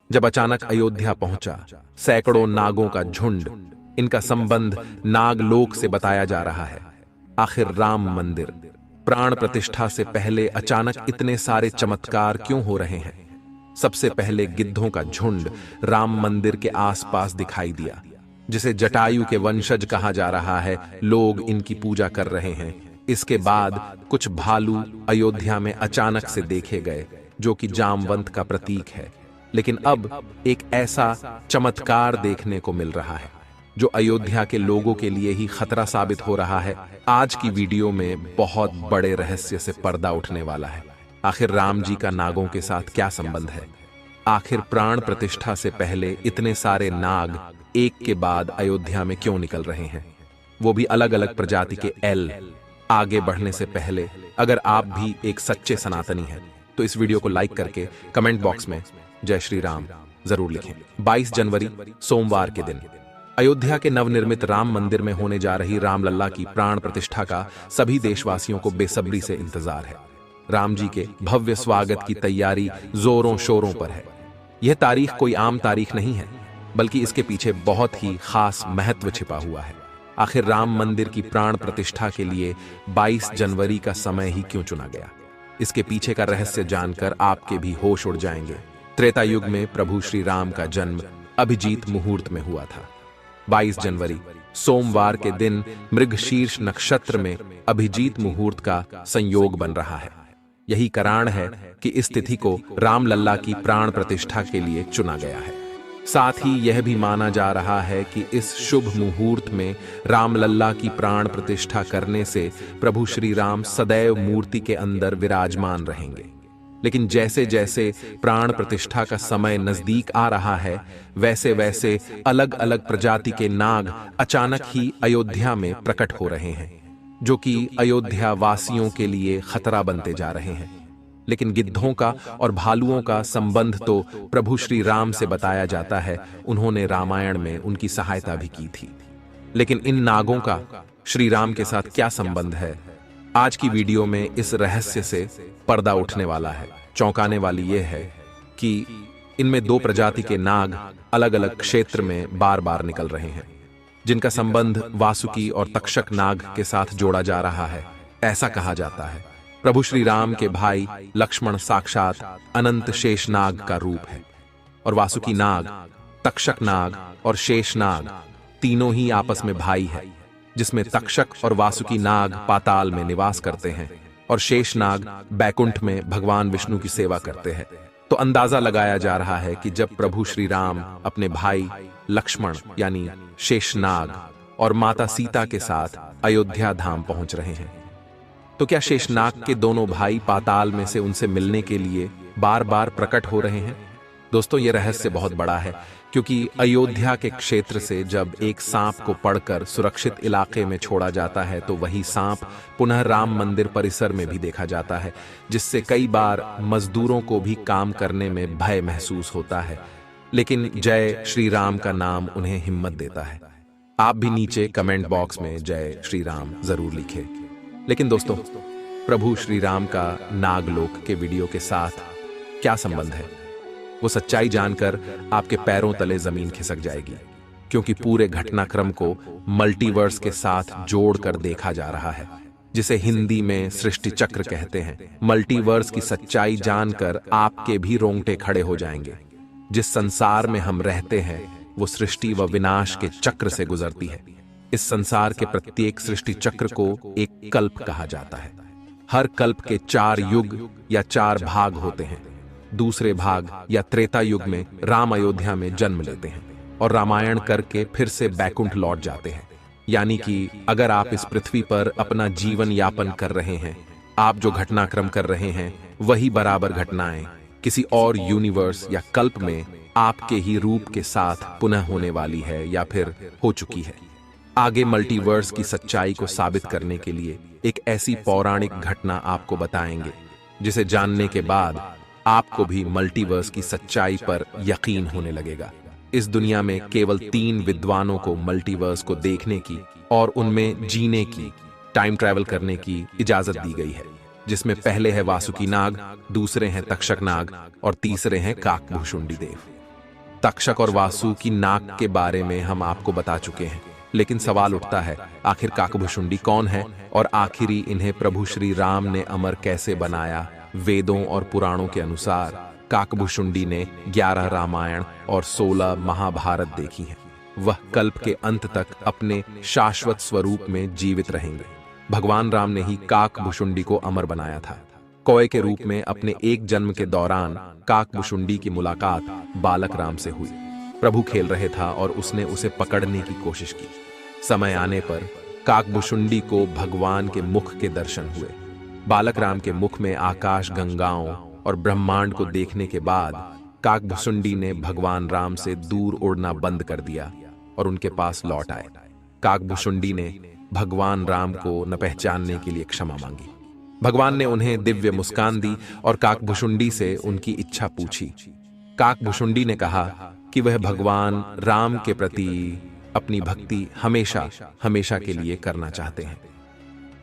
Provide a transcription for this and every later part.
जब अचानक अयोध्या पहुंचा, सैकड़ों नागों का झुंड। इनका संबंध नागलोक से बताया जा रहा है। आखिर राम मंदिर प्राण प्रतिष्ठा से पहले अचानक इतने सारे चमत्कार क्यों हो रहे हैं? सबसे पहले गिद्धों का झुंड राम मंदिर के आसपास दिखाई दिया, जिसे जटायु के वंशज कहा जा रहा है। लोग इनकी पूजा कर रहे हैं। इसके बाद कुछ भालू अयोध्या में अचानक से देखे गए, जो कि जामवंत का प्रतीक है। लेकिन अब एक ऐसा चमत्कार देखने को मिल रहा है जो अयोध्या के लोगों के लिए ही खतरा साबित हो रहा है। आज की वीडियो में बहुत बड़े रहस्य से पर्दा उठने वाला है। आखिर राम जी का नागों के साथ क्या संबंध है? आखिर प्राण प्रतिष्ठा से पहले इतने सारे नाग एक के बाद अयोध्या में क्यों निकल रहे हैं, वो भी अलग अलग प्रजाति के एल। आगे बढ़ने से पहले अगर आप भी एक सच्चे सनातनी हैं तो इस वीडियो को लाइक करके कमेंट बॉक्स में जय श्री राम जरूर लिखें। 22 जनवरी सोमवार के दिन अयोध्या के नवनिर्मित राम मंदिर में होने जा रही रामलला की प्राण प्रतिष्ठा का सभी देशवासियों को बेसब्री से इंतजार है। राम जी के भव्य स्वागत की तैयारी जोरों शोरों पर है। यह तारीख कोई आम तारीख नहीं है, बल्कि इसके पीछे बहुत ही खास महत्व छिपा हुआ है। आखिर राम मंदिर की प्राण प्रतिष्ठा के लिए 22 जनवरी का समय ही क्यों चुना गया? इसके पीछे का रहस्य जानकर आपके भी होश उड़ जाएंगे। त्रेता युग में प्रभु श्री राम का जन्म अभिजीत मुहूर्त में हुआ था। 22 जनवरी सोमवार के दिन मृगशीर्ष नक्षत्र में अभिजीत मुहूर्त का संयोग बन रहा है। यही कारण है कि इस तिथि को रामलला की प्राण प्रतिष्ठा के लिए चुना गया है। साथ ही यह भी माना जा रहा है कि इस शुभ मुहूर्त में रामलला की प्राण प्रतिष्ठा करने से प्रभु श्री राम सदैव मूर्ति के अंदर विराजमान रहेंगे। लेकिन जैसे जैसे प्राण प्रतिष्ठा का समय नजदीक आ रहा है, वैसे वैसे अलग अलग प्रजाति के नाग अचानक ही अयोध्या में प्रकट हो रहे हैं, जो कि अयोध्या वासियों के लिए खतरा बनते जा रहे हैं। लेकिन गिद्धों का और भालुओं का संबंध तो प्रभु श्री राम से बताया जाता है। उन्होंने रामायण में उनकी सहायता भी की थी। लेकिन इन नागों का श्री राम के साथ क्या संबंध है? आज की वीडियो में इस रहस्य से पर्दा उठने वाला है। चौंकाने वाली यह है कि इनमें दो प्रजाति के नाग अलग अलग क्षेत्र में बार बार निकल रहे हैं, जिनका संबंध वासुकी और तक्षक नाग के साथ जोड़ा जा रहा है। ऐसा कहा जाता है प्रभु श्री राम के भाई लक्ष्मण साक्षात अनंत शेष नाग का रूप है, और वासुकी नाग, तक्षक नाग और शेष नाग तीनों ही आपस में भाई है, जिसमें तक्षक और वासुकी नाग पाताल में निवास करते हैं और शेष नाग बैकुंठ में भगवान विष्णु की सेवा करते हैं। तो अंदाजा लगाया जा रहा है कि जब प्रभु श्री राम अपने भाई लक्ष्मण यानी शेषनाग और माता सीता के साथ अयोध्या धाम पहुंच रहे हैं, तो क्या शेषनाग के दोनों भाई पाताल में से उनसे मिलने के लिए बार बार प्रकट हो रहे हैं? दोस्तों, यह रहस्य बहुत बड़ा है, क्योंकि अयोध्या के क्षेत्र से जब एक सांप को पकड़कर सुरक्षित इलाके में छोड़ा जाता है, तो वही सांप पुनः राम मंदिर परिसर में भी देखा जाता है, जिससे कई बार मजदूरों को भी काम करने में भय महसूस होता है। लेकिन जय श्री राम का नाम उन्हें हिम्मत देता है। आप भी नीचे कमेंट बॉक्स में जय श्री राम जरूर लिखें। लेकिन दोस्तों, प्रभु श्री राम का नागलोक के वीडियो के साथ क्या संबंध है? वो सच्चाई जानकर आपके पैरों तले जमीन खिसक जाएगी, क्योंकि पूरे घटनाक्रम को मल्टीवर्स के साथ जोड़कर देखा जा रहा है, जिसे हिंदी में सृष्टि चक्र कहते हैं। मल्टीवर्स की सच्चाई जानकर आपके भी रोंगटे खड़े हो जाएंगे। जिस संसार में हम रहते हैं वो सृष्टि व विनाश के चक्र से गुजरती है। इस संसार के प्रत्येक सृष्टि चक्र को एक कल्प कहा जाता है। हर कल्प के 4 युग या 4 भाग होते हैं। दूसरे भाग या त्रेता युग में राम अयोध्या में जन्म लेते हैं और रामायण करके फिर से बैकुंठ लौट जाते हैं। यानी कि अगर आप इस पृथ्वी पर अपना जीवन यापन कर रहे हैं, आप जो घटनाक्रम कर रहे हैं वही बराबर घटनाएं किसी और यूनिवर्स या कल्प में आपके ही रूप के साथ पुनः होने वाली है या फिर हो चुकी है। आगे मल्टीवर्स की सच्चाई को साबित करने के लिए एक ऐसी पौराणिक घटना आपको बताएंगे, जिसे जानने के बाद आपको भी मल्टीवर्स की सच्चाई पर यकीन होने लगेगा। इस दुनिया में केवल 3 विद्वानों को मल्टीवर्स को देखने की और उनमें जीने की, टाइम ट्रैवल करने की इजाजत दी गई है, जिसमें पहले है वासुकी नाग, दूसरे हैं तक्षक नाग और तीसरे हैं काकभूषुंडी देव। तक्षक और वासु की नाक के बारे में हम आपको बता चुके हैं, लेकिन सवाल उठता है, आखिर काकभुशुंडी कौन है और आखिरी इन्हें प्रभु श्री राम ने अमर कैसे बनाया। वेदों और पुराणों के अनुसार काकभुशुंडी ने 11 रामायण और 16 महाभारत देखी हैं। वह कल्प के अंत तक अपने शाश्वत स्वरूप में जीवित रहेंगे। भगवान राम ने ही काकभुशुंडी को अमर बनाया था। कौए के रूप में अपने एक जन्म के दौरान काकभुशुंडी की मुलाकात बालक राम से हुई। प्रभु खेल रहे था और उसने उसे पकड़ने की कोशिश की। समय आने पर काकभुशुंडी को भगवान के मुख के दर्शन हुए। बालक राम के मुख में आकाश गंगाओं और ब्रह्मांड को देखने के बाद काकभुशुंडी ने भगवान राम से दूर उड़ना बंद कर दिया और उनके पास लौट आए। काकभुशुंडी ने भगवान राम को न पहचानने के लिए क्षमा मांगी। भगवान ने उन्हें दिव्य मुस्कान दी और काकभुशुंडी से उनकी इच्छा पूछी। काकभुशुंडी ने कहा कि वह भगवान राम के प्रति अपनी भक्ति हमेशा हमेशा के लिए करना चाहते हैं।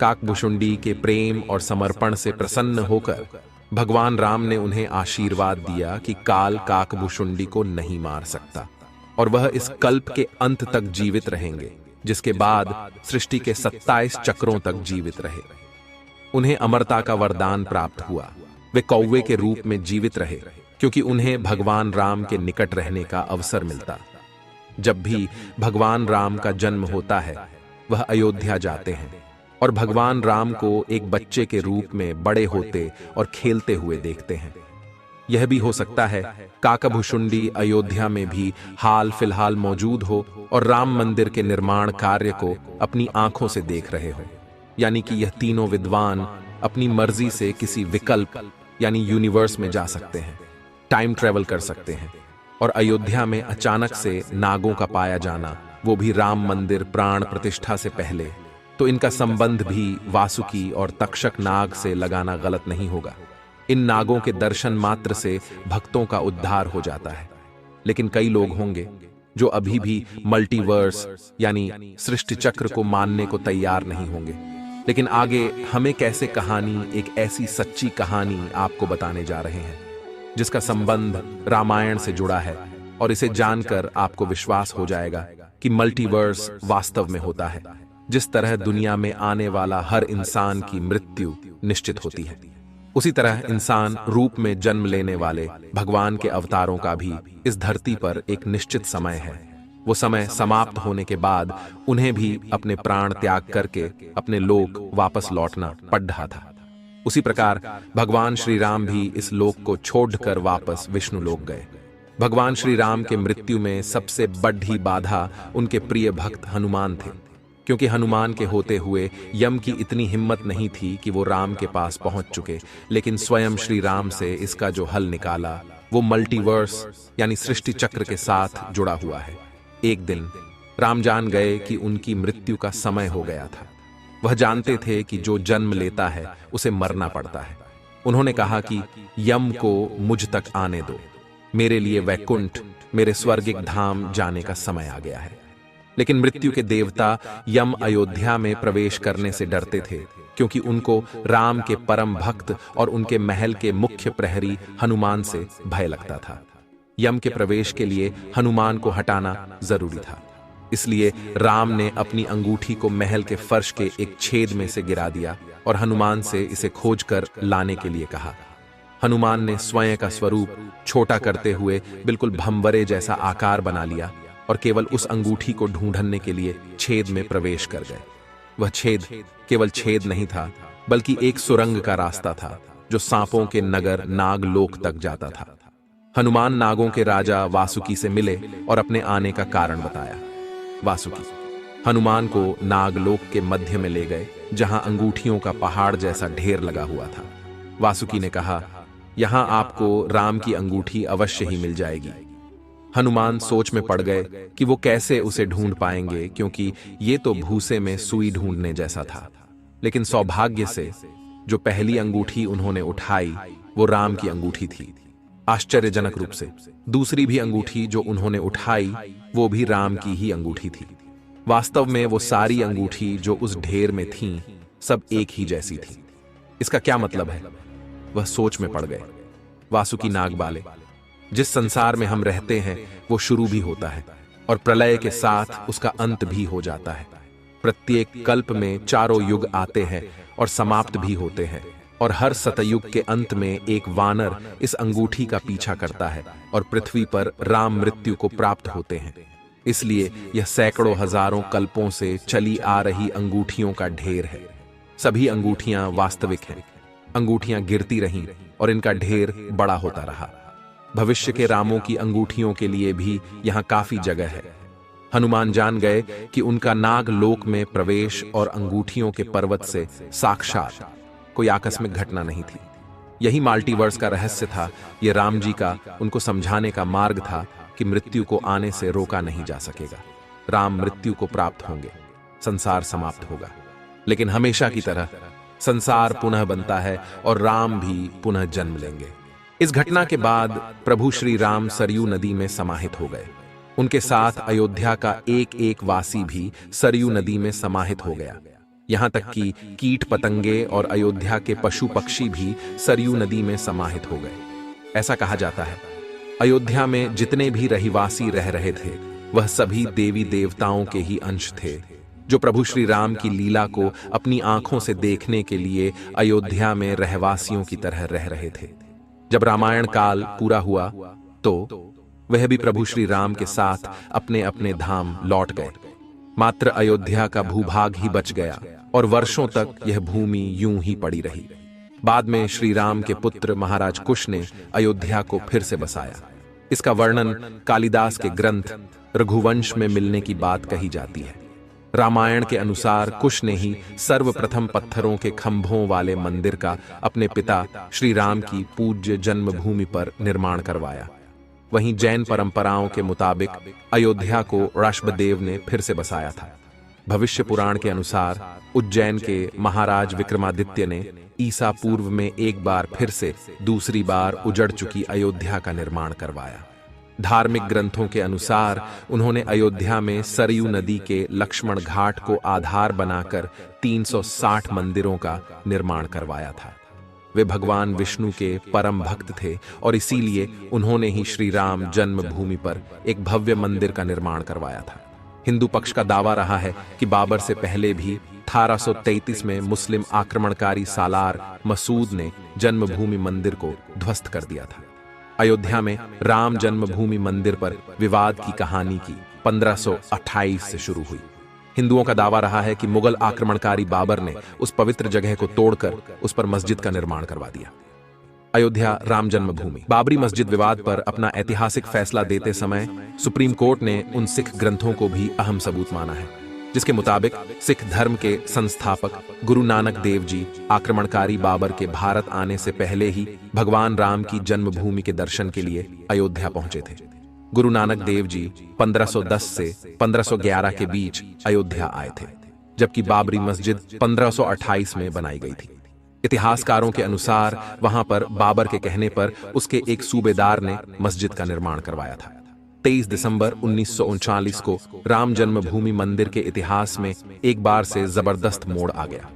काकभुशुंडी के प्रेम और समर्पण से प्रसन्न होकर भगवान राम ने उन्हें आशीर्वाद दिया कि काल काकभुशुंडी को नहीं मार सकता और वह इस कल्प के अंत तक जीवित रहेंगे, जिसके बाद सृष्टि के 27 चक्रों तक जीवित रहे। उन्हें अमरता का वरदान प्राप्त हुआ। वे कौवे के रूप में जीवित रहे क्योंकि उन्हें भगवान राम के निकट रहने का अवसर मिलता। जब भी भगवान राम का जन्म होता है, वह अयोध्या जाते हैं और भगवान राम को एक बच्चे के रूप में बड़े होते और खेलते हुए देखते हैं। यह भी हो सकता है काकभुशुंडी अयोध्या में भी हाल फिलहाल मौजूद हो और राम मंदिर के निर्माण कार्य को अपनी आंखों से देख रहे हो। यानी कि यह तीनों विद्वान अपनी मर्जी से किसी विकल्प यानी यूनिवर्स में जा सकते हैं, टाइम ट्रेवल कर सकते हैं। और अयोध्या में अचानक से नागों का पाया जाना, वो भी राम मंदिर प्राण प्रतिष्ठा से पहले, तो इनका संबंध भी वासुकी और तक्षक नाग से लगाना गलत नहीं होगा। इन नागों के दर्शन मात्र से भक्तों का उद्धार हो जाता है। लेकिन कई लोग होंगे जो अभी भी मल्टीवर्स यानी सृष्टि चक्र को मानने को तैयार नहीं होंगे। लेकिन आगे हमें कैसे कहानी, एक ऐसी सच्ची कहानी आपको बताने जा रहे हैं जिसका संबंध रामायण से जुड़ा है, और इसे जानकर आपको विश्वास हो जाएगा कि मल्टीवर्स वास्तव में होता है। जिस तरह दुनिया में आने वाला हर इंसान की मृत्यु निश्चित होती है, उसी तरह इंसान रूप में जन्म लेने वाले भगवान के अवतारों का भी इस धरती पर एक निश्चित समय है। वो समय समाप्त होने के बाद उन्हें भी अपने प्राण त्याग करके अपने लोक वापस लौटना पड़ रहा था। उसी प्रकार भगवान श्री राम भी इस लोक को छोड़कर वापस विष्णु लोक गए। भगवान श्री राम के मृत्यु में सबसे बड़ी बाधा उनके प्रिय भक्त हनुमान थे, क्योंकि हनुमान के होते हुए यम की इतनी हिम्मत नहीं थी कि वो राम के पास पहुंच चुके। लेकिन स्वयं श्री राम से इसका जो हल निकाला वो मल्टीवर्स यानी सृष्टि चक्र के साथ जुड़ा हुआ है। एक दिन राम जान गए कि उनकी मृत्यु का समय हो गया था। वह जानते थे कि जो जन्म लेता है उसे मरना पड़ता है। उन्होंने कहा कि यम को मुझ तक आने दो, मेरे लिए वैकुंठ, मेरे स्वर्गिक धाम जाने का समय आ गया है। लेकिन मृत्यु के देवता यम अयोध्या में प्रवेश करने से डरते थे, क्योंकि उनको राम के परम भक्त और उनके महल के मुख्य प्रहरी हनुमान से भय लगता था। यम के प्रवेश के लिए हनुमान को हटाना जरूरी था, इसलिए राम ने अपनी अंगूठी को महल के फर्श के एक छेद में से गिरा दिया और हनुमान से इसे खोजकर लाने के लिए कहा। हनुमान ने स्वयं का स्वरूप छोटा करते हुए बिल्कुल भंवरे जैसा आकार बना लिया और केवल उस अंगूठी को ढूंढने के लिए छेद में प्रवेश कर गए। वह छेद केवल छेद नहीं था, बल्कि एक सुरंग का रास्ता था जो सांपों के नगर नागलोक तक जाता था। हनुमान नागों के राजा वासुकी से मिले और अपने आने का कारण बताया। वासुकी हनुमान को नागलोक के मध्य में ले गए, जहां अंगूठियों का पहाड़ जैसा ढेर लगा हुआ था। वासुकी ने कहा, यहां आपको राम की अंगूठी अवश्य ही मिल जाएगी। हनुमान सोच में पड़ गए कि वो कैसे उसे ढूंढ पाएंगे, क्योंकि ये तो भूसे में सुई ढूंढने जैसा था। लेकिन सौभाग्य से जो पहली अंगूठी उन्होंने उठाई वो राम की अंगूठी थी। आश्चर्यजनक रूप से दूसरी भी अंगूठी जो उन्होंने उठाई वो भी राम की ही अंगूठी थी। वास्तव में वो सारी अंगूठी जो उस ढेर में थीं, सब एक ही जैसी थी। इसका क्या मतलब है? वह सोच में पड़ गए। वासुकी नाग बाले, जिस संसार में हम रहते हैं वो शुरू भी होता है और प्रलय के साथ उसका अंत भी हो जाता है। प्रत्येक कल्प में चारों युग आते हैं और समाप्त भी होते हैं, और हर सतयुग के अंत में एक वानर इस अंगूठी का पीछा करता है और पृथ्वी पर राम मृत्यु को प्राप्त होते हैं। इसलिए यह सैकड़ों हजारों कल्पों से चली आ रही अंगूठियों का ढेर है। सभी अंगूठियां वास्तविक हैं। अंगूठियां गिरती रहीं और इनका ढेर बड़ा होता रहा। भविष्य के रामों की अंगूठियों के लिए भी यहां काफी जगह है। हनुमान जान गए कि उनका नाग लोक में प्रवेश और अंगूठियों के पर्वत से साक्षात कोई आकस्मिक घटना नहीं थी। यही मल्टीवर्स का रहस्य था। यह राम जी का उनको समझाने का मार्ग था कि मृत्यु को आने से रोका नहीं जा सकेगा। राम मृत्यु को प्राप्त होंगे, संसार समाप्त होगा, लेकिन हमेशा की तरह संसार पुनः बनता है और राम भी पुनः जन्म लेंगे। इस घटना के बाद प्रभु श्री राम सरयू नदी में समाहित हो गए। उनके साथ अयोध्या का एक एक वासी भी सरयू नदी में समाहित हो गया। यहां तक कि कीट पतंगे और अयोध्या के पशु पक्षी भी सरयू नदी में समाहित हो गए। ऐसा कहा जाता है अयोध्या में जितने भी रहिवासी रह रहे थे वह सभी देवी देवताओं के ही अंश थे, जो प्रभु श्री राम की लीला को अपनी आंखों से देखने के लिए अयोध्या में रहवासियों की तरह रह रहे थे। जब रामायण काल पूरा हुआ तो वह भी प्रभु श्री राम के साथ अपने अपने धाम लौट गए। मात्र अयोध्या का भूभाग ही बच गया और वर्षों तक यह भूमि यूं ही पड़ी रही। बाद में श्री राम के पुत्र महाराज कुश ने अयोध्या को फिर से बसाया। इसका वर्णन कालिदास के ग्रंथ रघुवंश में मिलने की बात कही जाती है। रामायण के अनुसार कुश ने ही सर्वप्रथम पत्थरों के खंभों वाले मंदिर का अपने पिता श्री राम की पूज्य जन्मभूमि पर निर्माण करवाया। वहीं जैन परंपराओं के मुताबिक अयोध्या को ऋषभदेव ने फिर से बसाया था। भविष्य पुराण के अनुसार उज्जैन के महाराज विक्रमादित्य ने ईसा पूर्व में एक बार फिर से दूसरी बार उजड़ चुकी अयोध्या का निर्माण करवाया। धार्मिक ग्रंथों के अनुसार उन्होंने अयोध्या में सरयू नदी के लक्ष्मण घाट को आधार बनाकर 360 मंदिरों का निर्माण करवाया था। वे भगवान विष्णु के परम भक्त थे और इसीलिए उन्होंने ही श्री राम जन्मभूमि पर एक भव्य मंदिर का निर्माण करवाया था। हिंदू पक्ष का दावा रहा है कि बाबर से पहले भी 1833 में मुस्लिम आक्रमणकारी सालार मसूद ने जन्मभूमि मंदिर को ध्वस्त कर दिया था। अयोध्या में राम जन्मभूमि मंदिर पर विवाद की कहानी की 1528 से शुरू हुई। हिंदुओं का दावा रहा है कि मुगल आक्रमणकारी बाबर ने उस पवित्र जगह को तोड़कर उस पर मस्जिद का निर्माण करवा दिया। अयोध्या राम जन्मभूमि। बाबरी मस्जिद विवाद पर अपना ऐतिहासिक फैसला देते समय सुप्रीम कोर्ट ने उन सिख ग्रंथों को भी अहम सबूत माना है, जिसके मुताबिक सिख धर्म के संस्थापक गुरु नानक देव जी आक्रमणकारी बाबर के भारत आने से पहले ही भगवान राम की जन्मभूमि के दर्शन के लिए अयोध्या पहुंचे थे। गुरु नानक देव जी 1510 से 1511 के बीच अयोध्या आए थे, जबकि बाबरी मस्जिद 1528 में बनाई गई थी। इतिहासकारों के अनुसार वहां पर बाबर के कहने पर उसके एक सूबेदार ने मस्जिद का निर्माण करवाया था। 23 दिसंबर 1939 को राम जन्मभूमि मंदिर के इतिहास में एक बार से जबरदस्त मोड़ आ गया।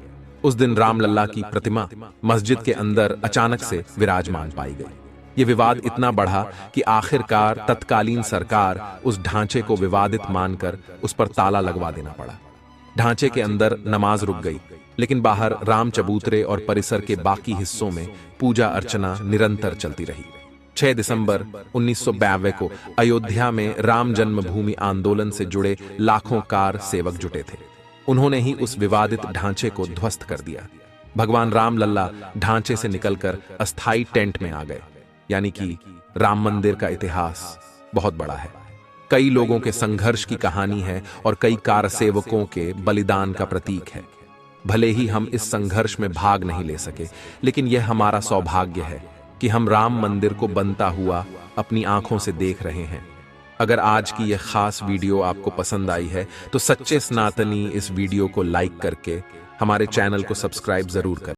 उस दिन रामलल्ला की प्रतिमा मस्जिद के अंदर अचानक से विराजमान पाई गई। ये विवाद इतना बढ़ा कि आखिरकार तत्कालीन सरकार उस ढांचे को विवादित मानकर उस पर ताला लगवा देना पड़ा। ढांचे के अंदर नमाज रुक गई, लेकिन बाहर राम चबूतरे और परिसर के बाकी हिस्सों में पूजा अर्चना निरंतर चलती रही। 6 दिसंबर 1992 को अयोध्या में राम जन्मभूमि आंदोलन से जुड़े लाखों कार सेवक जुटे थे। उन्होंने ही उस विवादित ढांचे को ध्वस्त कर दिया। भगवान रामलल्ला ढांचे से निकलकर अस्थाई टेंट में आ गए। यानी कि राम मंदिर का इतिहास बहुत बड़ा है। कई लोगों के संघर्ष की कहानी है और कई कार सेवकों के बलिदान का प्रतीक है। भले ही हम इस संघर्ष में भाग नहीं ले सके, लेकिन यह हमारा सौभाग्य है कि हम राम मंदिर को बनता हुआ अपनी आंखों से देख रहे हैं। अगर आज की यह खास वीडियो आपको पसंद आई है तो सच्चे सनातनी इस वीडियो को लाइक करके हमारे चैनल को सब्सक्राइब जरूर करें।